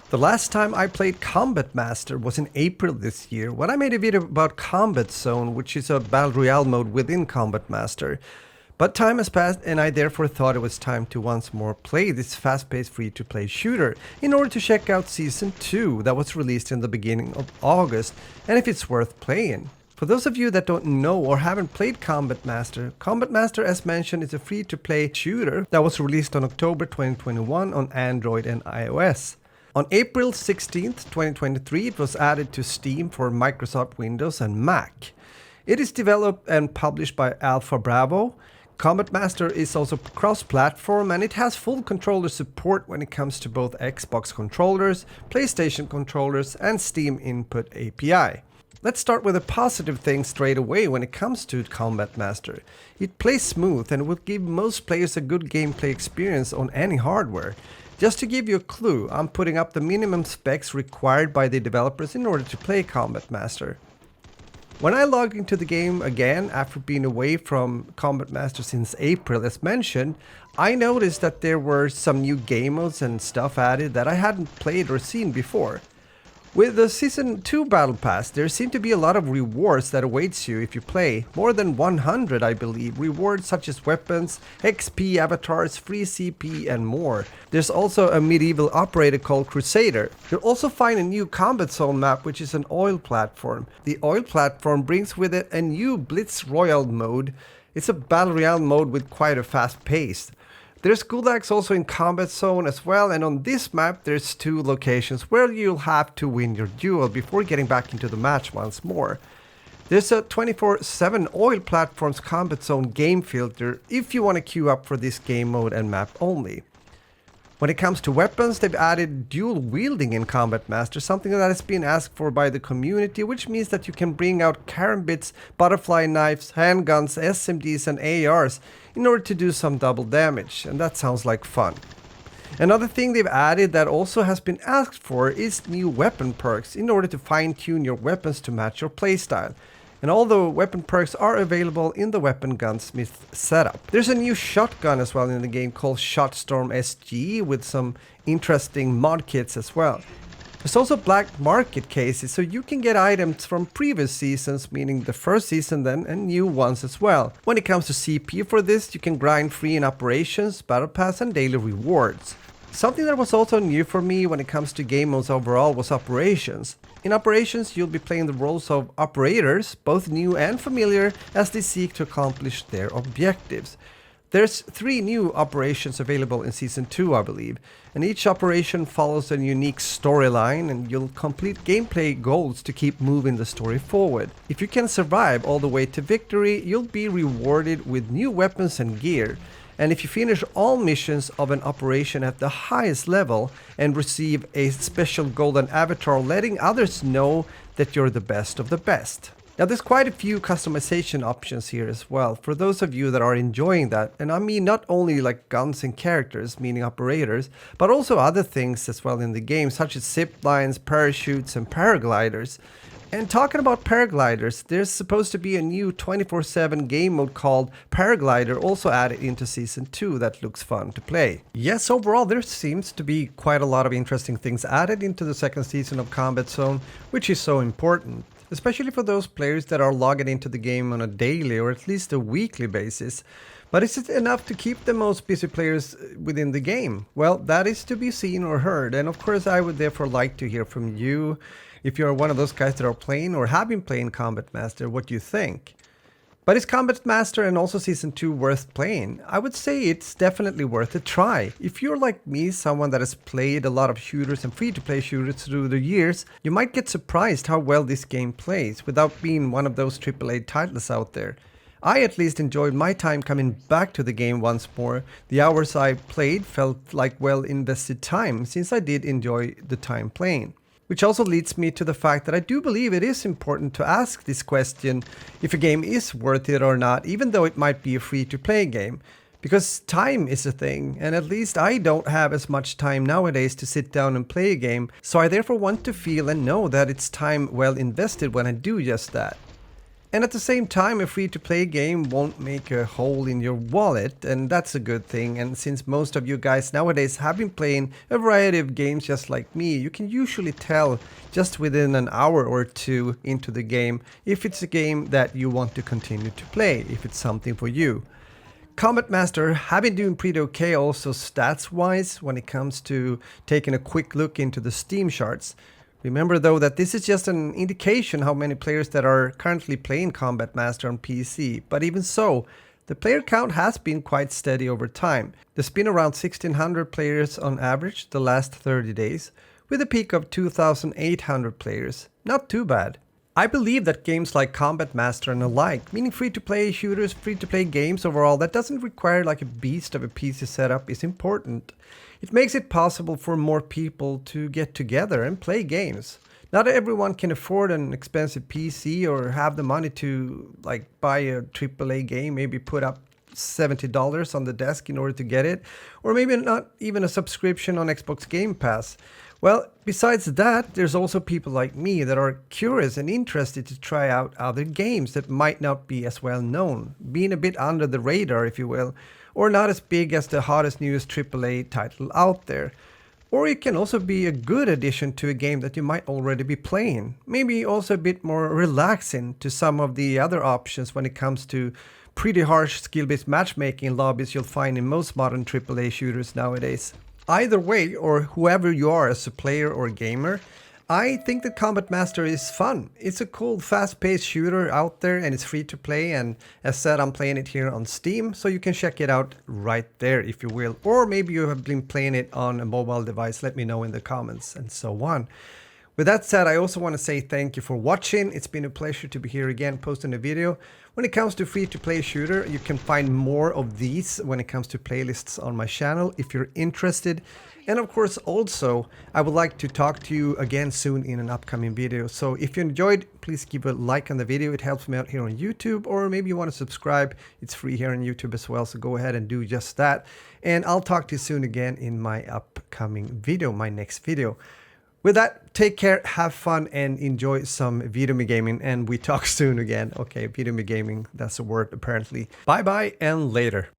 The last time I played Combat Master was in April this year, when I made a video about Combat Zone, which is a Battle Royale mode within Combat Master. But time has passed and I therefore thought it was time to once more play this fast-paced free-to-play shooter in order to check out Season 2 that was released in the beginning of August and if it's worth playing. For those of you that don't know or haven't played Combat Master as mentioned is a free-to-play shooter that was released on October 2021 on Android and iOS. On April 16th, 2023 it was added to Steam for Microsoft Windows and Mac. It is developed and published by Alpha Bravo. Combat Master is also cross-platform and it has full controller support when it comes to both Xbox controllers, PlayStation controllers and Steam Input API. Let's start with a positive thing straight away when it comes to Combat Master. It plays smooth and will give most players a good gameplay experience on any hardware. Just to give you a clue, I'm putting up the minimum specs required by the developers in order to play Combat Master. When I logged into the game again after being away from Combat Master since April as mentioned, I noticed that there were some new game modes and stuff added that I hadn't played or seen before. With the Season 2 Battle Pass, there seem to be a lot of rewards that awaits you if you play. More than 100 I believe, rewards such as weapons, XP, avatars, free CP and more. There's also a medieval operator called Crusader. You'll also find a new Combat Zone map which is an oil platform. The oil platform brings with it a new Blitz Royale mode. It's a Battle Royale mode with quite a fast pace. There's gulags also in Combat Zone as well, and on this map there's 2 locations where you'll have to win your duel before getting back into the match once more. There's a 24/7 Oil Platforms Combat Zone game filter if you want to queue up for this game mode and map only. When it comes to weapons, they've added dual wielding in Combat Master, something that has been asked for by the community, which means that you can bring out karambits, butterfly knives, handguns, SMGs and ARs in order to do some double damage, and that sounds like fun. Another thing they've added that also has been asked for is new weapon perks in order to fine-tune your weapons to match your playstyle. And although weapon perks are available in the weapon gunsmith setup. There's a new shotgun as well in the game called Shotstorm SG with some interesting mod kits as well. There's also black market cases, so you can get items from previous seasons, meaning the first season then, and new ones as well. When it comes to CP for this, you can grind free in operations, battle pass and daily rewards. Something that was also new for me when it comes to game modes overall was operations. In operations you'll be playing the roles of operators, both new and familiar, as they seek to accomplish their objectives. There's 3 new operations available in Season 2 I believe, and each operation follows a unique storyline and you'll complete gameplay goals to keep moving the story forward. If you can survive all the way to victory, you'll be rewarded with new weapons and gear. And if you finish all missions of an operation at the highest level and receive a special golden avatar letting others know that you're the best of the best. Now there's quite a few customization options here as well for those of you that are enjoying that, and I mean not only like guns and characters, meaning operators, but also other things as well in the game such as zip lines, parachutes and paragliders. And talking about paragliders, there's supposed to be a new 24/7 game mode called Paraglider also added into Season 2 that looks fun to play. Yes, overall there seems to be quite a lot of interesting things added into the second season of Combat Zone, which is so important. Especially for those players that are logging into the game on a daily or at least a weekly basis. But is it enough to keep the most busy players within the game? Well, that is to be seen or heard, and of course I would therefore like to hear from you. If you're one of those guys that are playing or have been playing Combat Master, what do you think? But is Combat Master and also Season 2 worth playing? I would say it's definitely worth a try. If you're like me, someone that has played a lot of shooters and free-to-play shooters through the years, you might get surprised how well this game plays without being one of those AAA titles out there. I at least enjoyed my time coming back to the game once more. The hours I played felt like well invested time since I did enjoy the time playing. Which also leads me to the fact that I do believe it is important to ask this question if a game is worth it or not, even though it might be a free-to-play game. Because time is a thing, and at least I don't have as much time nowadays to sit down and play a game, so I therefore want to feel and know that it's time well invested when I do just that. And at the same time, a free-to-play game won't make a hole in your wallet, and that's a good thing. And since most of you guys nowadays have been playing a variety of games just like me, you can usually tell just within an hour or two into the game if it's a game that you want to continue to play, if it's something for you. Combat Master have been doing pretty okay also stats-wise when it comes to taking a quick look into the Steam charts. Remember though that this is just an indication how many players that are currently playing Combat Master on PC, but even so, the player count has been quite steady over time. There's been around 1600 players on average the last 30 days, with a peak of 2800 players. Not too bad. I believe that games like Combat Master and alike, meaning free-to-play shooters, free-to-play games overall that doesn't require like a beast of a PC setup, is important. It makes it possible for more people to get together and play games. Not everyone can afford an expensive PC or have the money to like buy a AAA game, maybe put up $70 on the desk in order to get it, or maybe not even a subscription on Xbox Game Pass. Well, besides that, there's also people like me that are curious and interested to try out other games that might not be as well known, being a bit under the radar, if you will, or not as big as the hottest newest AAA title out there. Or it can also be a good addition to a game that you might already be playing. Maybe also a bit more relaxing to some of the other options when it comes to pretty harsh skill-based matchmaking lobbies you'll find in most modern AAA shooters nowadays. Either way, or whoever you are as a player or gamer, I think that Combat Master is fun. It's a cool, fast-paced shooter out there and it's free to play, and as said, I'm playing it here on Steam, so you can check it out right there if you will. Or maybe you have been playing it on a mobile device, let me know in the comments and so on. With that said, I also want to say thank you for watching. It's been a pleasure to be here again posting a video. When it comes to free-to-play shooter, you can find more of these when it comes to playlists on my channel if you're interested. And of course also, I would like to talk to you again soon in an upcoming video. So if you enjoyed, please give a like on the video. It helps me out here on YouTube, or maybe you want to subscribe. It's free here on YouTube as well, so go ahead and do just that. And I'll talk to you soon again in my upcoming video, my next video. With that, take care, have fun, and enjoy some video gaming, and we talk soon again. Okay, video gaming, that's a word apparently. Bye bye and later.